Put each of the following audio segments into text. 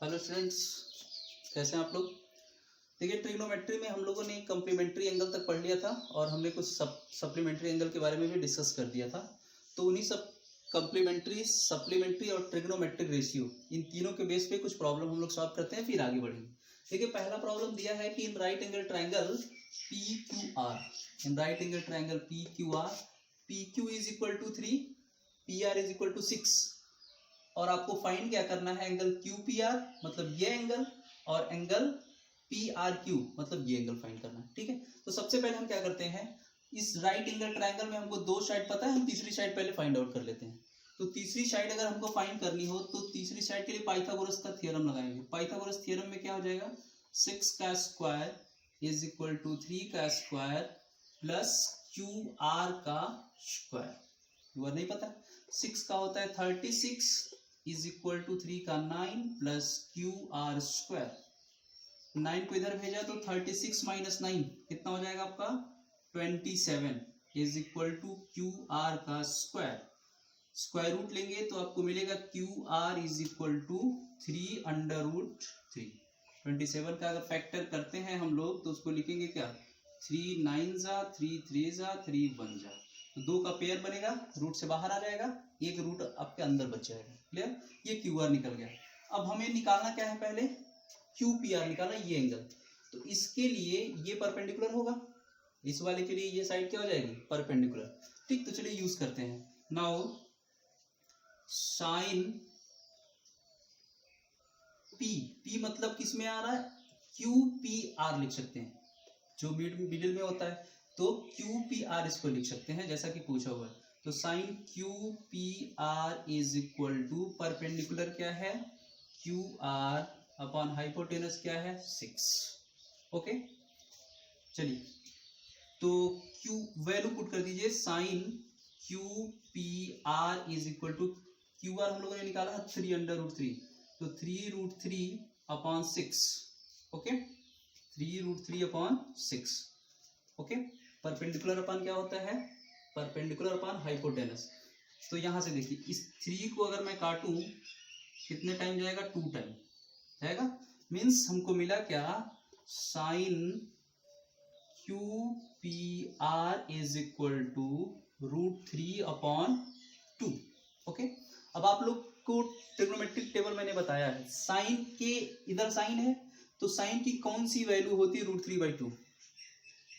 Hello students, कैसे हैं आप लोग। देखिए, ट्रिग्नोमेट्री में हम लोगों ने कम्प्लीमेंट्री एंगल तक पढ़ लिया था और हमने कुछ सप्लीमेंट्री एंगल के बारे में भी डिस्कस कर दिया था। तो उन्हीं सब कम्प्लीमेंट्री, सप्लीमेंट्री और ट्रिग्नोमेट्रिक रेशियो, इन तीनों के बेस पे कुछ प्रॉब्लम हम लोग सॉल्व करते हैं, फिर आगे बढ़ेंगे। देखिए, पहला प्रॉब्लम दिया है कि in right angle triangle P Q R, in right angle triangle P Q R, P Q is equal to 3, P R is equal to 6, और आपको फाइंड क्या करना है, एंगल क्यू पी आर मतलब ये एंगल, और एंगल पी आर क्यू मतलब ये एंगल फाइंड करना है। ठीक है, तो सबसे पहले हम क्या करते हैं, इस राइट एंगल ट्रायंगल में हमको दो साइड पता है, हम तीसरी साइड पहले फाइंड आउट कर लेते हैं। तो तीसरी साइड अगर हमको फाइंड करनी हो तो तीसरी साइड के लिए पाइथागोरस का थ्योरम लगाएंगे। पाइथागोरस थ्योरम में क्या हो जाएगा, 6 का स्क्वायर इज इक्वल टू 3 का स्क्वायर प्लस क्यू आर का स्क्वायर। नहीं पता, 6 का होता है 36 इज इक्वल टू 3 का 9 प्लस क्यू आर स्क्वायर। 9 को इधर भेजा तो 36 माइनस 9 कितना हो जाएगा आपका 27 is equal to Q R का स्क्वायर। स्क्वायर रूट लेंगे तो आपको मिलेगा Q R is equal to 3 under root 3। 27 का अगर फैक्टर करते हैं हम लोग तो उसको लिखेंगे क्या, 3 9 जा 3 3 जा 3 1 जा, तो 2 का पेयर बनेगा, रूट से बाहर आ जाएगा, एक रूट आपके अंदर बच जाएगा। क्लियर, ये क्यू आर निकल गया। अब हमें निकालना क्या है, पहले क्यू पी आर निकालना, ये एंगल। तो इसके लिए ये परपेंडिकुलर होगा, इस वाले के लिए ये साइड क्या हो जाएगी, परपेंडिकुलर। ठीक, तो चलिए यूज करते हैं। नाउ साइन पी, पी मतलब किस में आ रहा है, क्यू पी आर लिख सकते हैं, जो मिडिल में होता है, तो क्यू पी आर इसको लिख सकते हैं जैसा कि पूछा हुआ है। तो sine Q P R is equal to perpendicular क्या है, क्यू आर अपॉन हाइपोटेनस क्या है 6। ओके, चलिए तो क्यू वैल्यू पुट कर दीजिए, sine Q P R is equal to, Q R हम लोगों ने निकाला है 3 अंडर रूट 3, तो 3 root 3 upon 6। Okay, 3 root 3 upon 6। Okay, perpendicular upon क्या होता है, परपेंडिकुलर अपॉन हाइपोटेनस। तो यहां से देखिए, इस 3 को अगर मैं काटूं कितने टाइम जाएगा, 2 टाइम जाएगा। मीन्स हमको मिला क्या, sine Q P R is equal to root 3 upon 2। Okay, अब आप लोग को ट्रिग्नोमेट्रिक टेबल मैंने बताया है, साइन के इधर साइन है तो साइन की कौन सी वैल्यू होती है, रूट 3/2,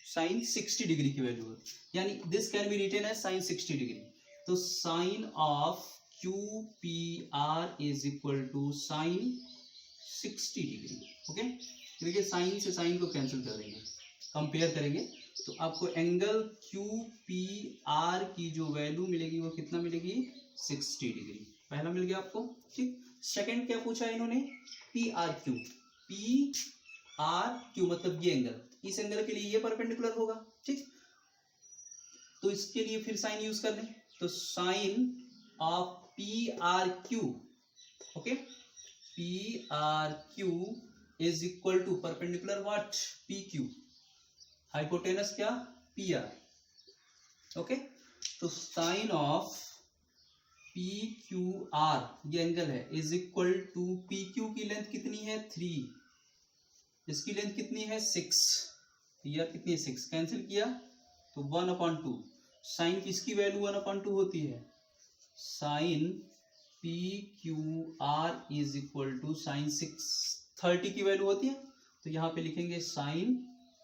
साइन 60 डिग्री की वैल्यू होती है, यानी this can be written as sine 60 degree. तो sine of Q P R is equal to sine 60 degree. Okay, देखिए साइन से साइन को कैंसिल कर देंगे, कंपेयर करेंगे तो आपको एंगल क्यू पी आर की जो वैल्यू मिलेगी वो कितना मिलेगी, 60 डिग्री। पहला मिल गया आपको। ठीक, सेकंड क्या पूछा इन्होंने, P R Q, P R Q मतलब ये एंगल, इस एंगल के लिए ये परपेंडिकुलर होगा। ठीक, तो इसके लिए फिर साइन यूज कर लें, तो sine of P R Q, okay, P R Q is equal to perpendicular what, P Q, hypotenuse क्या, पी आर। ओके, तो sine of P Q R, ये एंगल है, is equal to P Q की length कितनी है 3, इसकी length कितनी है 6, या कितनी है 6, कैंसिल किया तो 1/2। साइन किसकी वैल्यू 1/2 होती है, sine P Q R is equal to sine 30 की वैल्यू होती है, तो यहाँ पे लिखेंगे साइन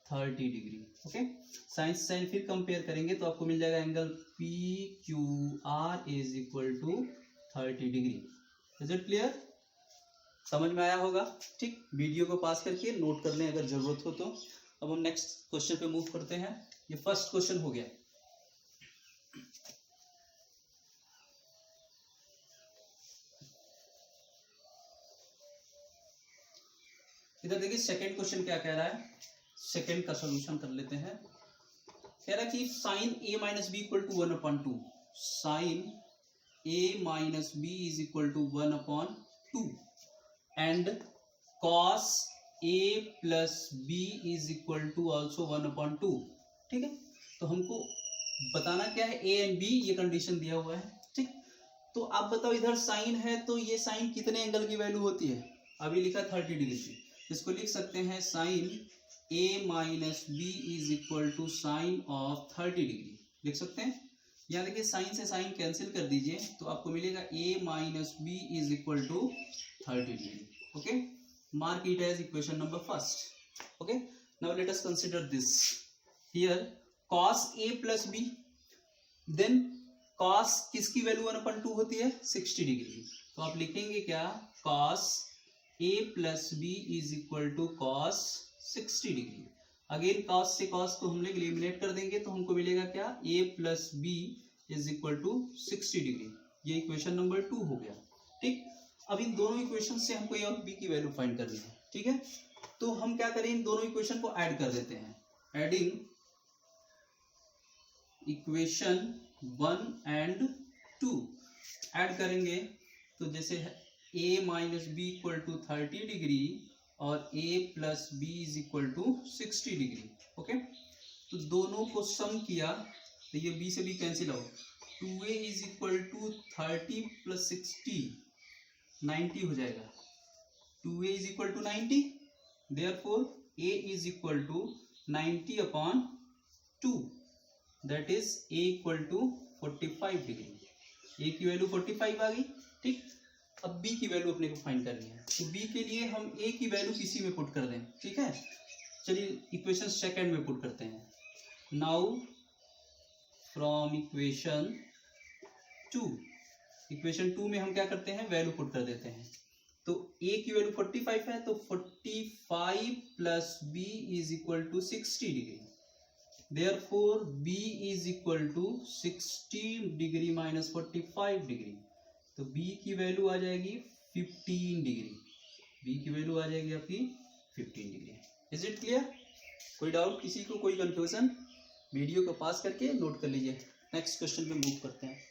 30 डिग्री। ओके, साइन से साइन फिर कंपेयर करेंगे तो आपको मिल जाएगा angle P Q R is equal to 30 degree. Is it clear, समझ में आया होगा। ठीक, वीडियो को पास करके नोट कर लें अगर जरूरत हो तो। अब हम नेक्स्ट क्वेश्चन पे मूव करते हैं। ये फर्स्ट क्वेश्चन हो गया। इधर देखिए सेकंड क्वेश्चन क्या कह रहा है, सेकंड का सॉल्यूशन कर लेते हैं। कह रहा है कि sine A minus B equal to 1/2, sine A minus B is equal to 1/2 and cos a plus B is equal to also 1/2। ठीक है, तो हमको बताना क्या है, a एंड b, ये कंडीशन दिया हुआ है। ठीक, तो आप बताओ, इधर साइन है तो ये साइन कितने एंगल की वैल्यू होती है, अभी लिखा 30 डिग्री, इसको लिख सकते हैं sine a minus B is equal to sine of 30 degree, लिख सकते हैं। यहाँ देखिए साइन से साइन कैंसिल कर दीजिए तो आपको मिलेगा a minus B is equal to 30 degree. Okay, mark it as equation number first. Okay, now let us consider this here cos a plus B, then cos किसकी वैल्यू 1/2 होती है 60 degree, तो आप लिखेंगे क्या cos a plus B is equal to cos 60 degree. Again cos से cos को हम लोग एलिमिनेट कर देंगे तो हमको मिलेगा क्या a plus B is equal to 60 degree. ये इक्वेशन नंबर 2 हो गया। ठीक, अब इन दोनों इक्वेशन से हमको a और b की वैल्यू फाइंड करनी है। ठीक है, तो हम क्या करें, इन दोनों इक्वेशन को ऐड कर देते हैं। एडिंग इक्वेशन 1 एंड 2 ऐड करेंगे तो जैसे a minus B equal to 30 degree और a plus B is equal to 60 degree. Okay, तो दोनों को सम किया तो ये b से b cancel out, 2a is equal to 30 plus 60 90 हो जाएगा, 2a is equal to 90, therefore a is equal to 90 upon 2, that is a equal to 45 degree. a की वैल्यू 45 आ गई। ठीक, अब b की वैल्यू अपने को फाइंड करनी है, तो b के लिए हम a की वैल्यू किसी में पुट कर दें। ठीक है, चलिए इक्वेशन सेकंड में पुट करते हैं। नाउ फ्रॉम इक्वेशन 2 में हम क्या करते हैं, वैल्यू पुट कर देते हैं। तो a की वैल्यू 45 है तो 45 plus b is equal to 60 degree, therefore b is equal to 60 degree minus 45 degree, तो b की वैल्यू आ जाएगी 15 डिग्री। b की वैल्यू आ जाएगी आपकी 15 डिग्री। Is it clear? कोई डाउट किसी को, कोई कंफ्यूजन? वीडियो को पास करके नोट कर लीजिए। नेक्स्ट क्वेश्चन पे मूव करते हैं।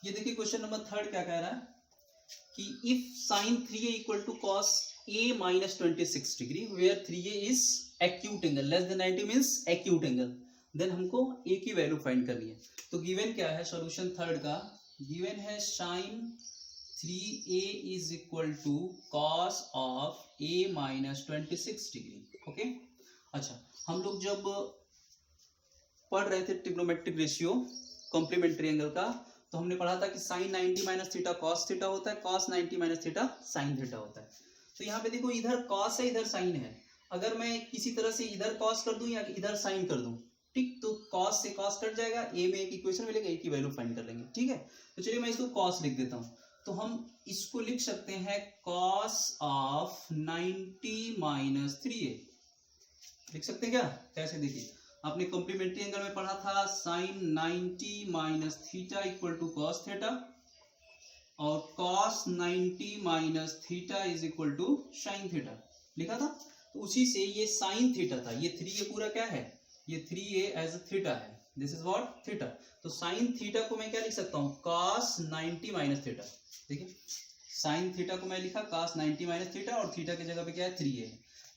ये देखिए क्वेश्चन नंबर 3 क्या कह रहा है कि if sine 3a equal to cos a minus 26 degree where 3a is acute angle, less than 90 means acute angle, then हमको a की वैल्यू फाइंड करनी है। तो गिवन क्या है, सॉल्यूशन 3 का गिवन है sine 3a is equal to cos of a minus 26 degree. Okay, अच्छा हम लोग जब पढ़ रहे थे ट्रिग्नोमेट्रिक रेशियो कॉम्प्लीमेंट्री एंगल का, तो हमने पढ़ा था कि sine 90 minus theta cos theta होता है, cos 90 minus theta sine theta होता है। तो यहाँ पे देखो इधर कॉस है इधर साइन है, अगर मैं किसी तरह से इधर कॉस कर दूं या इधर साइन कर दूं, ठीक, तो कॉस से कॉस कट जाएगा, a में एक इक्वेशन मिलेगा, a की वैल्यू फाइंड कर लेंगे। ठीक है, तो चलिए मैं इसको कॉस लिख देता हूं, तो हम इसको लिख सकते हैं कॉस ऑफ 90 माइनस 3a, लिख सकते हैं क्या? कैसे, देखिए आपने कॉम्प्लीमेंट्री एंगल में पढ़ा था sine 90 minus theta equal to cos theta और cos 90 minus theta is equal to sine theta लिखा था। तो उसी से ये साइन थीटा था, ये 3a पूरा क्या है, ये 3a एज थीटा है, दिस इज व्हाट थीटा। तो साइन थीटा को मैं क्या लिख सकता हूँ, कॉस 90 माइनस थीटा। देखिए साइन थीटा को मैं लिखा कॉस 90 माइनस थीटा और थीटा की जगह पे क्या है 3a,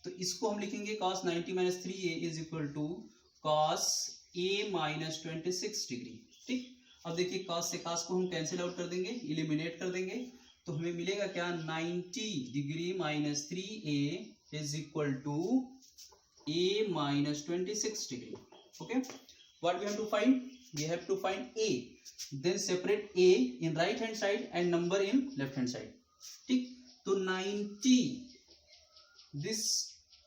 तो इसको हम लिखेंगे cos 90 minus 3a is equal to cos a minus 26 degree. ठीक, अब देखिए कॉस से कॉस को हम कैंसिल आउट कर देंगे, इलिमिनेट कर देंगे, तो हमें मिलेगा क्या 90 degree minus 3a is equal to a minus 26 degree. Okay, what we have to find, we have to find a, then separate a in right hand side and number in left hand side. ठीक, तो 90 this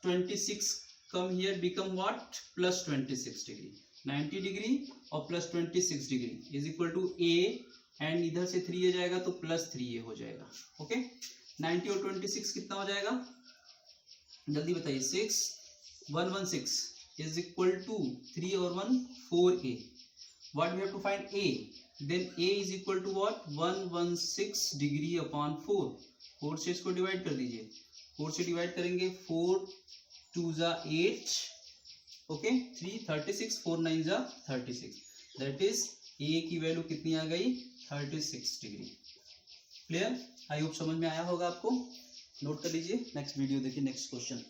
26 come here become what, plus 26 degree, 90 degree और plus 26 degree is equal to a and इधर से 3a जाएगा तो plus 3a हो जाएगा। Okay, 90 और 26 कितना हो जाएगा, जल्दी बताइए, 6 116 इज इक्वल टू 3 और 1 4a, what we have to find a, then a is equal to what 116 degree upon 4, 4 से इसको डिवाइड कर दीजिए, 4 से डिवाइड करेंगे 4 2 जा 8, ओके 3 36, 4 9 जा 36, दैट इज a की वैल्यू कितनी आ गई 36 डिग्री। क्लियर? आई होप समझ में आया होगा आपको, नोट कर लीजिए। नेक्स्ट वीडियो देखिए, नेक्स्ट क्वेश्चन।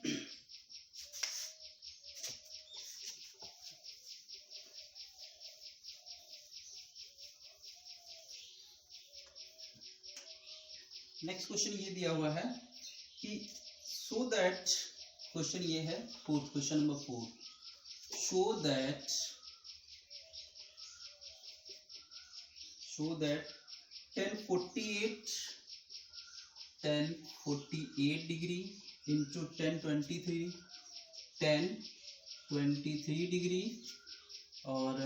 नेक्स्ट क्वेश्चन ये दिया हुआ है कि सो दैट, क्वेश्चन ये है fourth, question number 4, show that 1048 degree into 1023 degree और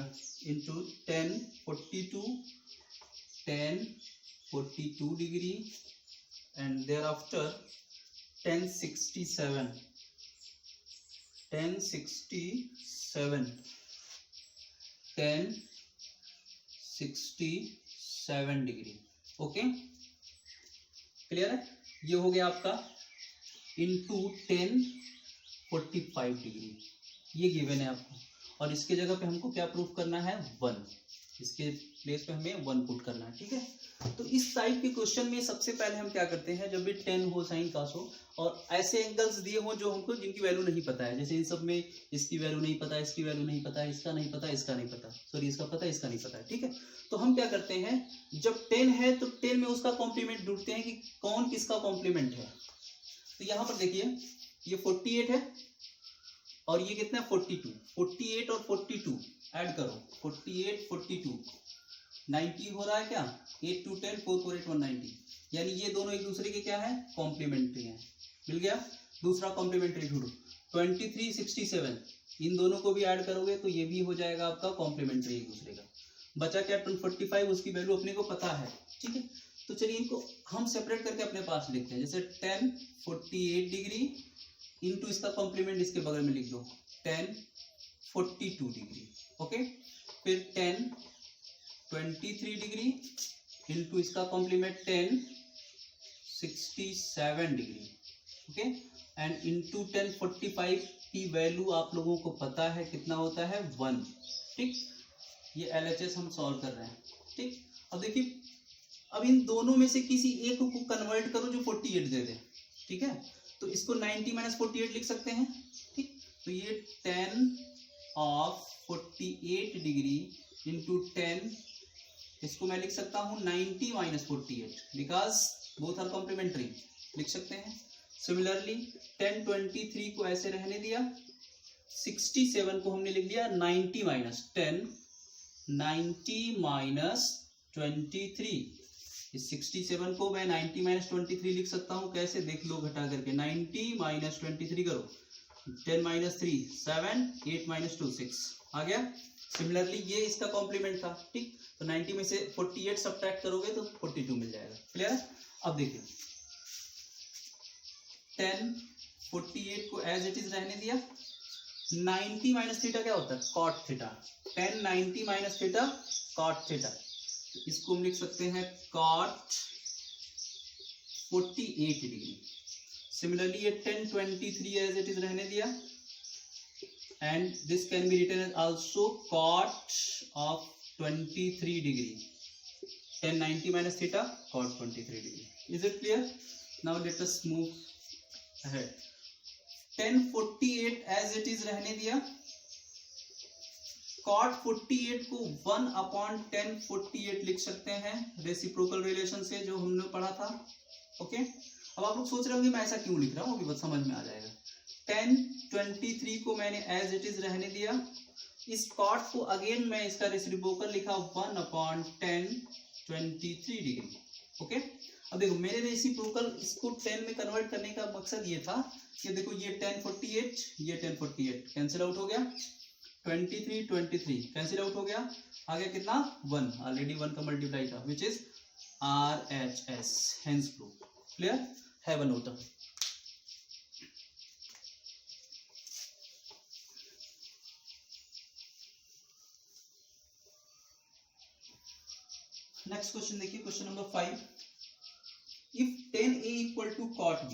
into 1042 degree and thereafter 1067 degree. Okay, clear है? ये हो गया आपका इंटू 1045 डिग्री, ये गिवन है आपको, और इसके जगह पे हमको क्या प्रूफ करना है? 1, इसके प्लेस पे हमें 1 पुट करना है। ठीक है, तो इस टाइप के क्वेश्चन में सबसे पहले हम क्या करते हैं, जब भी 10 हो, साइन कास हो और ऐसे एंगल्स दिए हो जो हमको जिनकी वैल्यू नहीं पता है, जैसे इन सब में इसकी वैल्यू नहीं पता, इसकी वैल्यू नहीं पता, इसका नहीं पता, इसका नहीं पता, सॉरी इसका पता, इसका नहीं पता है। ठीक है, तो हम क्या करते हैं, जब 10 है तो 10 में उसका कॉम्प्लीमेंट ढूंढते हैं कि कौन किसका कॉम्प्लीमेंट है। तो यहाँ पर देखिए ये 48 है और ये कितना है 42, 48 और 42 ऐड करो, 48 42 90 हो रहा है क्या, 8 2 10 4 4 8 190, यानी ये दोनों एक दूसरे के क्या है, कॉम्प्लीमेंट्री हैं। मिल गया, दूसरा कॉम्प्लीमेंट्री ढूंढो 23 67, इन दोनों को भी ऐड करोगे तो ये भी हो जाएगा आपका कॉम्प्लीमेंट्री एक दूसरे का। बचा क्या 245, उसकी वैल्यू अपने को पता है। ठीक है, तो चलिए इनको हम सेपरेट करके अपने पास लिखते हैं, जैसे 1048 डिग्री इंटू इसका कॉम्प्लीमेंट इसके बगल में लिख दो 1042 डिग्री। ओके, फिर 1023 डिग्री इंटू इसका complement 1067 degree. Okay, and into 1045 की वैल्यू आप लोगों को पता है कितना होता है 1। ठीक, ये LHS हम सॉल्व कर रहे हैं। ठीक, अब देखिए, अब इन दोनों में से किसी एक को कन्वर्ट करो जो 48 दे दे। ठीक है, तो इसको 90 - 48 लिख सकते हैं। ठीक, तो ये 10 ऑफ 48 डिग्री इंटू 10, इसको मैं लिख सकता हूँ 90 - 48 बिकॉज बोथ आर कॉम्प्लीमेंट्री, लिख सकते हैं। सिमिलरली 1023 को ऐसे रहने दिया, 67 को हमने लिख दिया 90 - 10, 90 - 23, इस 67 को मैं 90 - 23 लिख सकता हूँ, कैसे देख लो, घटा करके 90 - 23 करो, 10 - 3 7, 8 - 2 6 आ गया। सिमिलरली ये इसका कॉम्प्लीमेंट था। ठीक, तो 90 में से 48 सब्ट्रैक्ट करोगे तो 42 मिल जाएगा। क्लियर? अब देखिए 1048 को एज इट इज रहने दिया, 90 - थीटा क्या होता है, cot theta, 10 90 - theta cot theta, इसको हम लिख सकते हैं कॉट 48 डिग्री। सिमिलरली ये 1023 एज इट इज रहने दिया and this can be written as also cot of 23 degree, 10 90 - theta cot 23 degree. Is it clear? Now let us move ahead. 1048 as it is रहने दिया, cot 48 को 1/1048 लिख सकते हैं reciprocal relation से, जो हमने पढ़ा था। ओके, अब आप लोग सोच रहे होंगे मैं ऐसा क्यों लिख रहा हूँ, अभी बस समझ में आ जाएगा। 1023 को मैंने एज इट इज रहने दिया, इस cot को अगेन मैं इसका रेसिप्रोकल लिखा 1/1023 डिग्री। ओके, अब देखो मेरे रेसिप्रोकल इसको 10 में कन्वर्ट करने का मकसद ये था कि देखो ये 1048 ये 1048 कैंसिल आउट हो गया, 23 23 कैंसिल आउट हो गया, आ गया कितना 1, ऑलरेडी 1 का मल्टीप्लाई था which is RHS, hence proof. Clear? Have a note. Next question देखिए, question number 5, if 10A equal to cot B,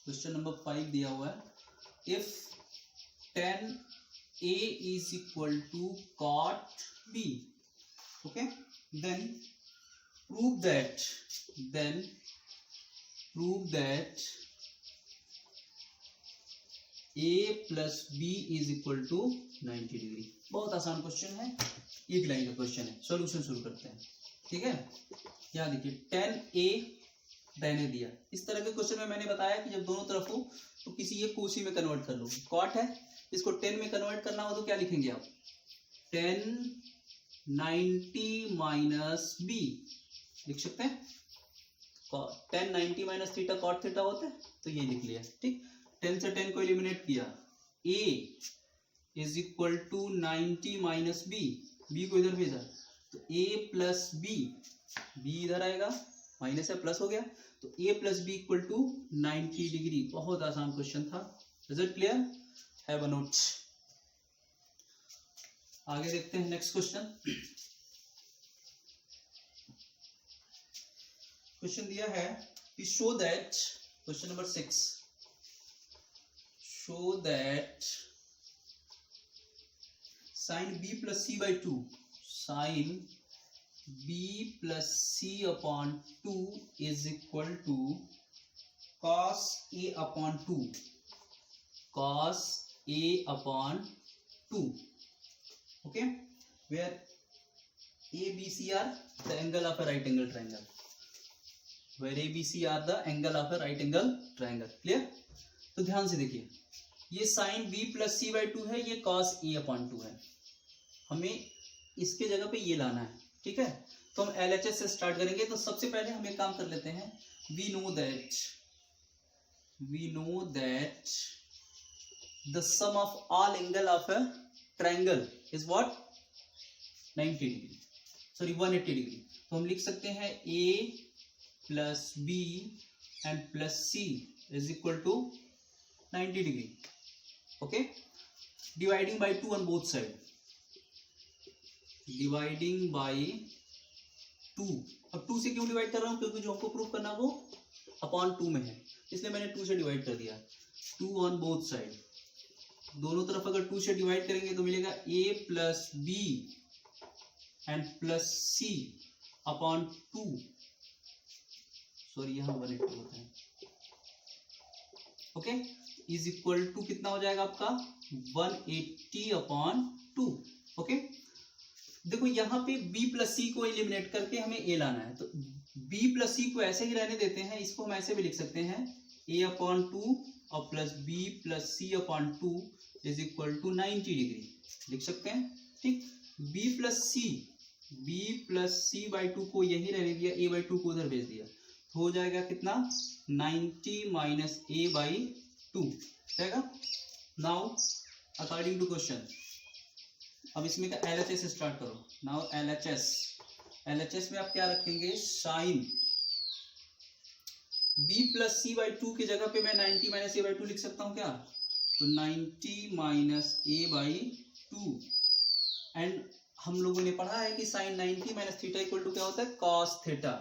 question number 5 दिया हुआ है, if 10A is equal to cot B, okay, then prove that A plus B is equal to 90 degree. बहुत आसान question है, एक line का question है, solution शुरू करते हैं। ठीक है, यहाँ देखिए 10A रहने दिया। इस तरह के क्वेश्चन में मैंने बताया कि जब दोनों तरफ हो तो किसी एक को उसी में कन्वर्ट कर लो। कॉट है, इसको 10 में कन्वर्ट करना हो तो क्या लिखेंगे आप, 10 90 माइनस बी लिख सकते हैं। 10 90 माइनस थीटा कॉट थीटा होता है, तो ये लिख लिया। ठीक, 10 से 10 को एलिमिनेट किया, a is equal to 90 minus b, b को इधर भेजा तो a प्लस बी, बी इधर आएगा, माइनस है प्लस हो गया, तो a plus b equal to 90 degree. बहुत आसान क्वेश्चन था। Is it clear? Have a note. आगे देखते हैं नेक्स्ट क्वेश्चन। क्वेश्चन दिया है कि show that, question number 6, show that sine b plus c by 2, sine b plus c upon 2 is equal to cos a upon 2, cos a upon 2, okay, where a b c are the angle of a right angle triangle, where a b c are the angle of a right angle triangle। Clear? तो ध्यान से देखिए, ये sine b plus c by 2 है, ये cos a upon 2 है, हमें इसके जगह पे ये लाना है। ठीक है, तो हम LHS से स्टार्ट करेंगे। तो सबसे पहले हम एक काम कर लेते हैं, we know that the sum of all angle of a triangle is what, 90 degree, sorry 180 degree. तो हम लिख सकते हैं a plus b and plus c is equal to 90 degree. Okay, dividing by 2 on both side, dividing by 2। अब 2 से क्यों divide कर रहा हूं, क्योंकि जो हमको प्रूव करना वो अपॉन 2 में है, इसलिए मैंने 2 से डिवाइड कर दिया। 2 ऑन बोथ साइड, दोनों तरफ अगर 2 से डिवाइड करेंगे तो मिलेगा a plus b and plus c upon 2, sorry यहां 180 होता है, ओके, इज इक्वल टू कितना हो जाएगा आपका 180 अपॉन 2। ओके, देखो यहाँ पे b प्लस सी को एलिमिनेट करके हमें a लाना है, तो b प्लस सी को ऐसे ही रहने देते हैं, इसको हम ऐसे भी लिख सकते हैं a अपॉन 2 और plus b plus c upon 2 is equal to 90 degree लिख सकते हैं। ठीक, b प्लस सी बाई 2 को यही रहने दिया, a बाई 2 को उधर भेज दिया, तो हो जाएगा कितना 90 माइनस a बाई 2 रहेगा। नाउ अकॉर्डिंग टू क्वेश्चन, अब इसमें का LHS से स्टार्ट करो। नाउ LHS में आप क्या रखेंगे, sine b plus c by 2 की जगह पे मैं 90 माइनस a बाई 2 लिख सकता हूँ क्या, तो 90 माइनस a बाई 2, एंड हम लोगों ने पढ़ा है कि sine 90 minus theta equal to क्या होता है, कॉस थीटा।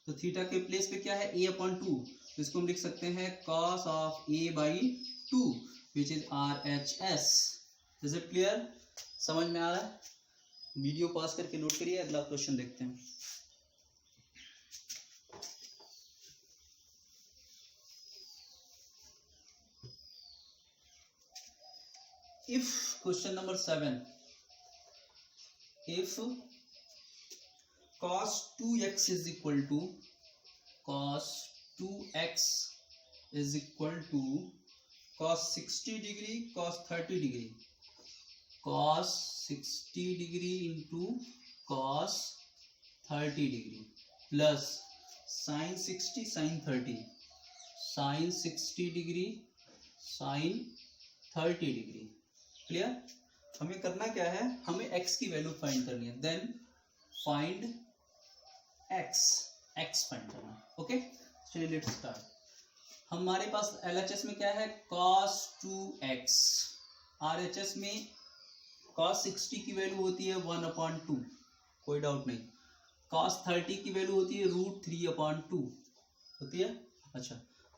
तो थीटा के प्लेस पे क्या है, a अपॉन 2, तो इसको हम लिख सकते हैं cos of a by 2 which is RHS। Is it clear? समझ में आ रहा है? वीडियो पॉज करके नोट करिए, अगला क्वेश्चन देखते हैं। If question number 7, if cos 2x is equal to cos 2x is equal to cos 60 degree cos 30 degree, cos 60 degree into cos 30 degree plus sin 60 sin 30, sin 60 degree sin 30 degree। Clear? हमें करना क्या है, हमें x की value find करनी है, then find x find करना। Okay, चलिए लेट्स स्टार्ट। हमारे पास LHS में क्या है, cos 2x, RHS में cos 60 की वैल्यू होती है 1/2, कोई डाउट नहीं। cos 30 की वैल्यू होती है √3/2 होती है, अच्छा,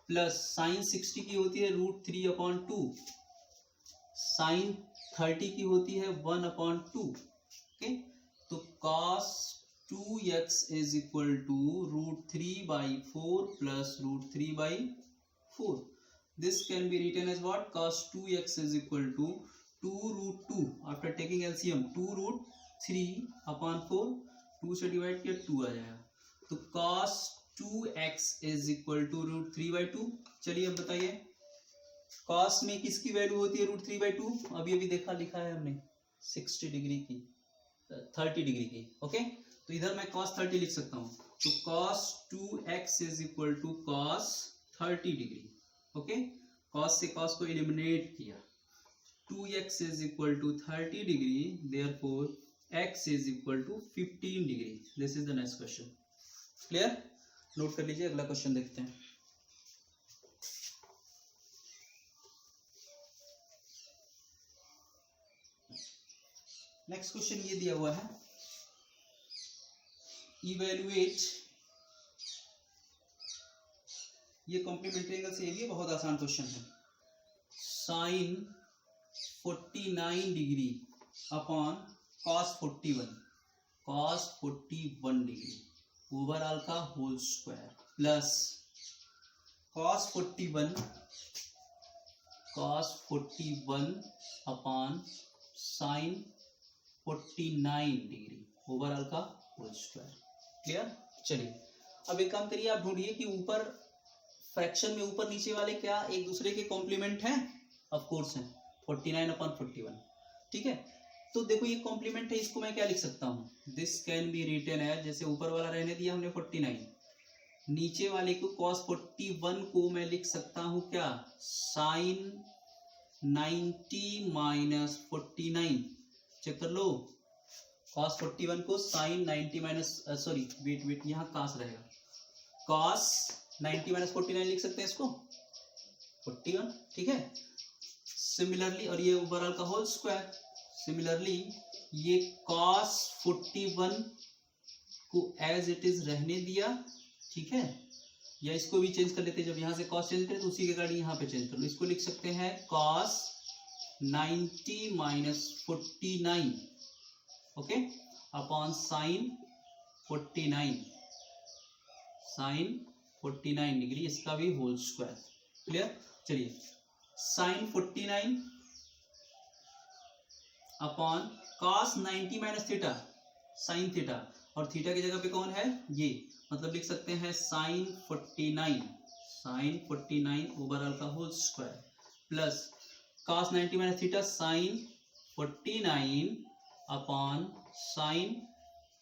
प्लस sin 60 की होती है √3/2, sin 30 की होती है 1/2। ओके, तो cos 2x is equal to √3/4 plus √3/4. This can be written as what, cos 2x is equal to 2√2 after taking LCM, 2√3/4, 2 से डिवाइड किया 2 आ जाएगा, तो cos 2x is equal to √3/2। चलिए अब बताइए कॉस में किसकी वैल्यू होती है √3/2? अभी अभी देखा लिखा है हमने 60 डिग्री की 30 डिग्री की। ओके, तो इधर मैं cos 30 लिख सकता हूँ, तो cos 2x is equal to cos 30 degree. Okay, cos से cos को एलिमिनेट किया, 2x is equal to 30 degree, therefore x is equal to 15 degree. This is the next question. Clear? Note कर लीजिए, अगला क्वेश्चन देखते हैं। नेक्स्ट क्वेश्चन ये दिया हुआ है, इवेल्युएट, ये कॉम्प्लीमेंट्री एंगल से, ये बहुत आसान क्वेश्चन है। साइन 49 डिग्री अपॉन cos 41 डिग्री ओवरऑल का whole square plus cos 41 upon sine 49 degree overall का होल स्क्वायर। क्लियर? चलिए अब एक काम करिए, आप ढूंढिए कि ऊपर फ्रैक्शन में ऊपर नीचे वाले क्या एक दूसरे के कॉम्प्लीमेंट हैं? ऑफ कोर्स हैं, 49/41। ठीक है, तो देखो ये कॉम्प्लीमेंट है, इसको मैं क्या लिख सकता हूँ? This can be written as, जैसे ऊपर वाला रहने दिया हमने 49, नीचे वाले को cos 41 को मैं लिख सकता हूँ क्या? Sign 90 minus 49। चेक कर लो, cos 41 को साइन 90 माइनस, सॉरी वेट यहाँ cos रहेगा, cos 90 माइनस 49 लिख सकते हैं इसको, 41। ठीक है, सिमिलरली, और ये ओवरऑल का होल स्क्वायर, सिमिलरली ये cos 41 को एज इट इज रहने दिया। ठीक है, या इसको भी चेंज कर लेते हैं, जब यहाँ से cos चेंज करें तो उसी के गाड़ी यहाँ पे चेंज कर लो, इसको लिख सकते हैं cos 90 minus 49, okay, upon sine 49 degree, इसका भी होल स्क्वायर। क्लियर? चलिए, sine 49 upon cos 90 minus theta, sine theta, और थीटा की जगह पे कौन है? ये, मतलब लिख सकते हैं साइन 49 ओवरऑल का whole square plus cos 90 minus theta sine 49 upon sine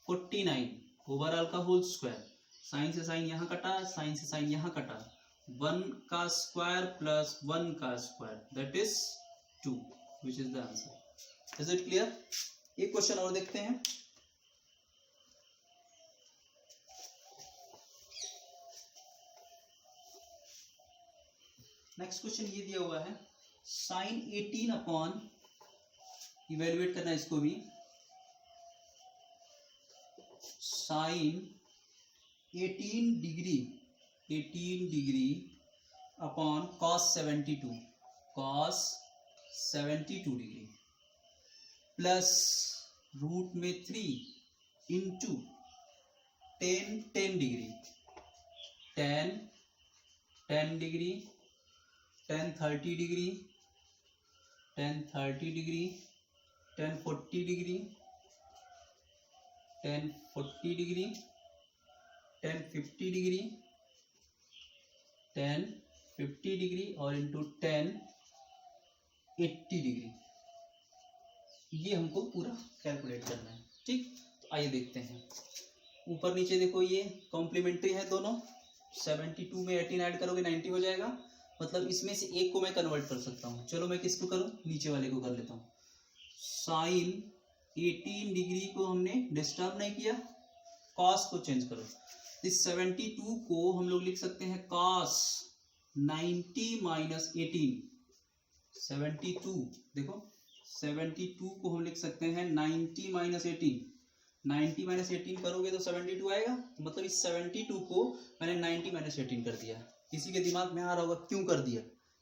49 overall का होल स्क्वायर। साइन से साइन यहाँ कटा, साइन से साइन यहाँ कटा, 1 का स्क्वायर प्लस 1 का square, that is 2, which is the answer. Is it clear? एक क्वेश्चन और देखते हैं। नेक्स्ट क्वेश्चन ये दिया हुआ है, साइन 18 अपॉन, इवेल्युएट करना है इसको भी, sine 18 degree upon cos 72 degree plus root में 3 into 10 degree, 10 degree, 10 30 degree, 10 40 degree, 10 50 degree, 10 50 degree और इंटू 10 80 डिग्री। ये हमको पूरा कैलकुलेट करना है। ठीक, तो आइए देखते हैं। ऊपर नीचे देखो, ये कॉम्प्लीमेंट्री है दोनों, 72 में 18 ऐड करोगे 90 हो जाएगा, मतलब इसमें से एक को मैं कन्वर्ट कर सकता हूँ। चलो मैं किसको करूँ? नीचे वाले को कर लेता हूँ। साइन 18 डिग्री को हमने डिस्टर्ब नहीं किया, कॉस को चेंज करो। इस 72 को हम लोग लिख सकते हैं कॉस 90 माइनस 18, 72 देखो, 72 को हम लिख सकते हैं 90 माइनस 18, 90 माइनस 18 करोगे तो 72 आएगा, मतलब इस 72 को मैंने 90 माइनस 18 कर दिया। किसी के दिमाग में आ रहा होगा क्यों कर दिया?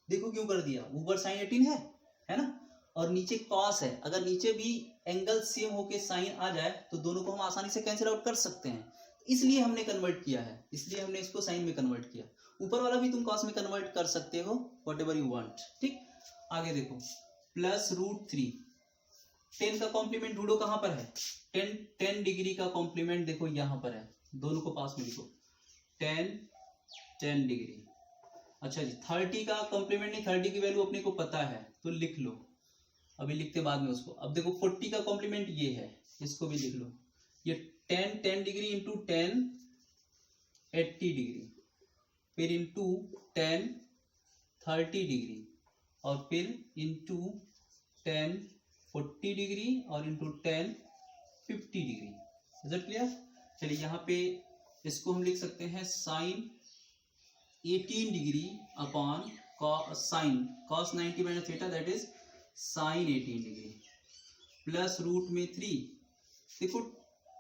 देखो क्यों कर दिया, ऊपर साइन 18 है ना, और नीचे कॉस है। अगर नीचे भी एंगल सेम होके साइन आ जाए तो दोनों को हम आसानी से कैंसिल आउट कर सकते हैं, इसलिए हमने कन्वर्ट किया है, इसलिए हमने इसको साइन में कन्वर्ट किया। ऊपर वाला भी तुम कॉस में कन्वर्ट कर सकते हो, वॉट एवर यू वांट। ठीक, आगे देखो, प्लस रूट 3, 10 का कॉम्प्लीमेंट ढूंढो, कहां पर है? 10 डिग्री का कॉम्प्लीमेंट देखो यहाँ पर है, दोनों को पास में लिखो। 10 डिग्री। अच्छा जी, 30 का कॉम्प्लीमेंट नहीं, 30 की वैल्यू अपने को पता है तो लिख लो, अभी लिखते बाद में उसको। अब देखो 40 का कॉम्प्लीमेंट ये है, इसको भी लिख लो। ये 10 डिग्री इंटू 10 80 डिग्री, फिर इंटू 10 30 डिग्री, और फिर इंटू 10 40 डिग्री, और into 10 50 degree. Is it clear? चलिए यहाँ पे इसको हम लिख सकते हैं sine 18 degree upon sine cos 90 minus theta, that is sine 18 degree, plus root में 3। देखो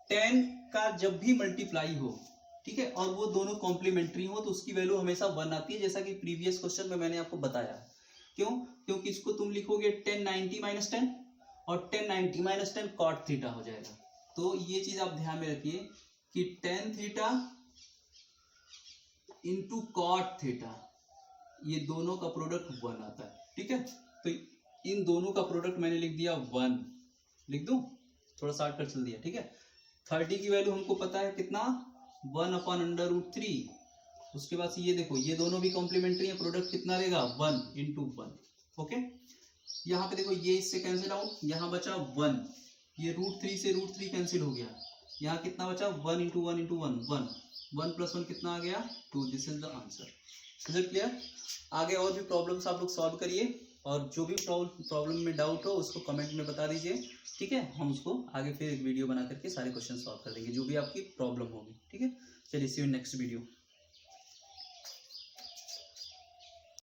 10 का जब भी मल्टीप्लाई हो, ठीक है, और वो दोनों कॉम्प्लीमेंट्री हो तो उसकी वैल्यू हमेशा 1 आती है, जैसा कि प्रीवियस क्वेश्चन में मैंने आपको बताया। क्यों? क्योंकि इसको तुम लिखोगे 10 90 माइनस 10, और 10 90 माइनस 10 कॉट थीटा हो जाएगा। तो ये चीज आप ध्यान में रखिए कि tan theta into cot theta, ये दोनों का प्रोडक्ट 1 आता है, ठीक है। तो इन दोनों का प्रोडक्ट मैंने लिख दिया 1, लिख दूं, थोड़ा शार्ट कर चल दिया, ठीक है। 30 की वैल्यू हमको पता है कितना, 1 अपॉन अंडर रूट 3। उसके बाद से ये देखो, ये दोनों भी कॉम्प्लीमेंट्री है, प्रोडक्ट कितना रहेगा 1 इंटू 1। ओके, यहाँ पे देखो ये इससे कैंसिल आउट, यहाँ बचा 1, ये रूट 3 से रूट 3 कैंसिल हो गया, यहाँ कितना बचा 1 इंटू 1 इंटू 1, 1 प्लस 1 कितना आ गया 2। This is the answer. Is it clear? आगे और भी प्रॉब्लम्स आप लोग सॉल्व करिए, और जो भी प्रॉब्लम में डाउट हो उसको कमेंट में बता दीजिए, ठीक है। हम उसको आगे फिर एक वीडियो बना करके सारे क्वेश्चन सॉल्व कर देंगे, जो भी आपकी प्रॉब्लम होगी, ठीक है। चलिए सी यू नेक्स्ट वीडियो।